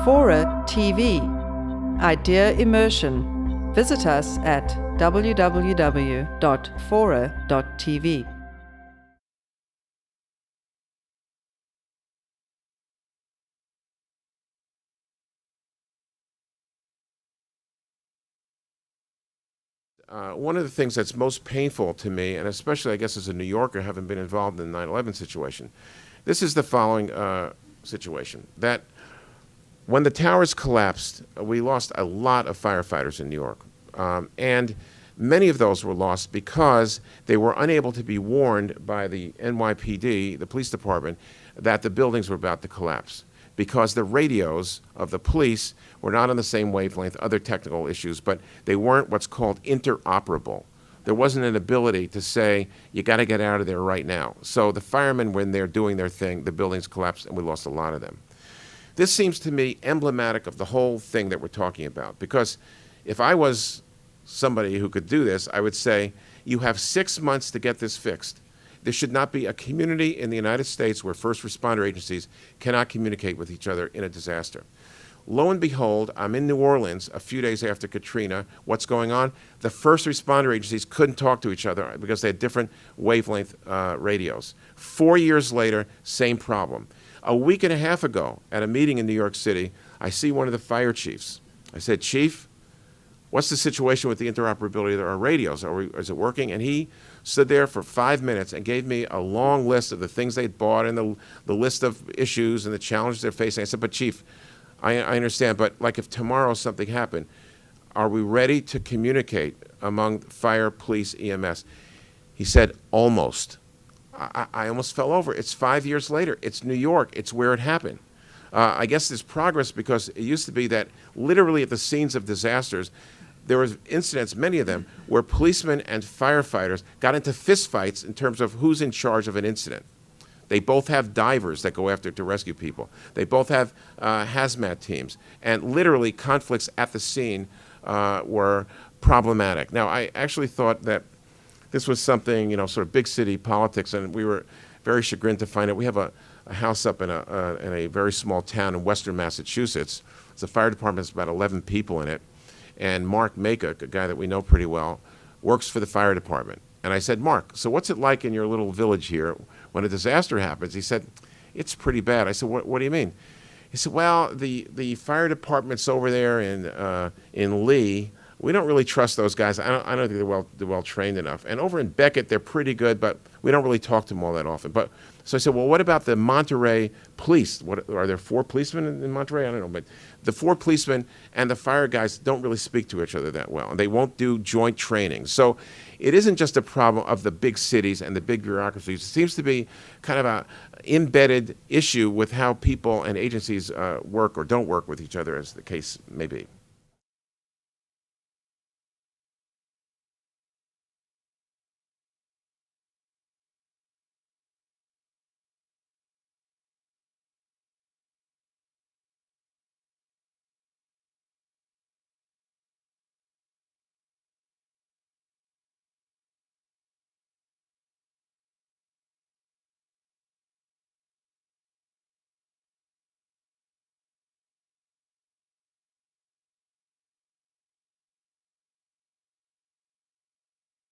FORA.tv. Idea Immersion. Visit us at www.fora.tv. One of the things that's most painful to me, and especially I guess as a New Yorker, having been involved in the 9/11 situation, this is the following situation. That when the towers collapsed, we lost a lot of firefighters in New York. And many of those were lost because they were unable to be warned by the NYPD, the police department, that the buildings were about to collapse, because the radios of the police were not on the same wavelength, other technical issues, but they weren't what's called interoperable. There wasn't an ability to say, you got to get out of there right now. So the firemen, when they're doing their thing, the buildings collapsed, and we lost a lot of them. This seems to me emblematic of the whole thing that we're talking about, because if I was somebody who could do this, I would say, you have 6 months to get this fixed. There should not be a community in the United States where first responder agencies cannot communicate with each other in a disaster. Lo and behold, I'm in New Orleans a few days after Katrina. What's going on? The first responder agencies couldn't talk to each other because they had different wavelength radios. 4 years later, same problem. A week and a half ago, at a meeting in New York City, I see one of the fire chiefs. I said, Chief, what's the situation with the interoperability of our radios? Is it working? And he stood there for 5 minutes and gave me a long list of the things they'd bought and the list of issues and the challenges they're facing. I said, but Chief, I understand, but like if tomorrow something happened, are we ready to communicate among fire, police, EMS? He said, almost. I almost fell over. It's 5 years later. It's New York. It's where it happened. I guess there's progress because it used to be that literally at the scenes of disasters, there were incidents, many of them, where policemen and firefighters got into fistfights in terms of who's in charge of an incident. They both have divers that go after to rescue people. They both have hazmat teams. And literally conflicts at the scene were problematic. Now, I actually thought that this was something, sort of big city politics, and we were very chagrined to find out. We have a house up in a very small town in western Massachusetts. It's a fire department that's about 11 people in it. And Mark Makuk, a guy that we know pretty well, works for the fire department. And I said, Mark, so what's it like in your little village here when a disaster happens? He said, it's pretty bad. I said, what do you mean? He said, well, the fire department's over there in Lee. We don't really trust those guys. I don't think they're well trained enough. And over in Beckett, they're pretty good, but we don't really talk to them all that often. So I said, well, what about the Monterey police? Are there 4 policemen in Monterey? I don't know, but the 4 policemen and the fire guys don't really speak to each other that well, and they won't do joint training. So it isn't just a problem of the big cities and the big bureaucracies. It seems to be kind of an embedded issue with how people and agencies work or don't work with each other, as the case may be.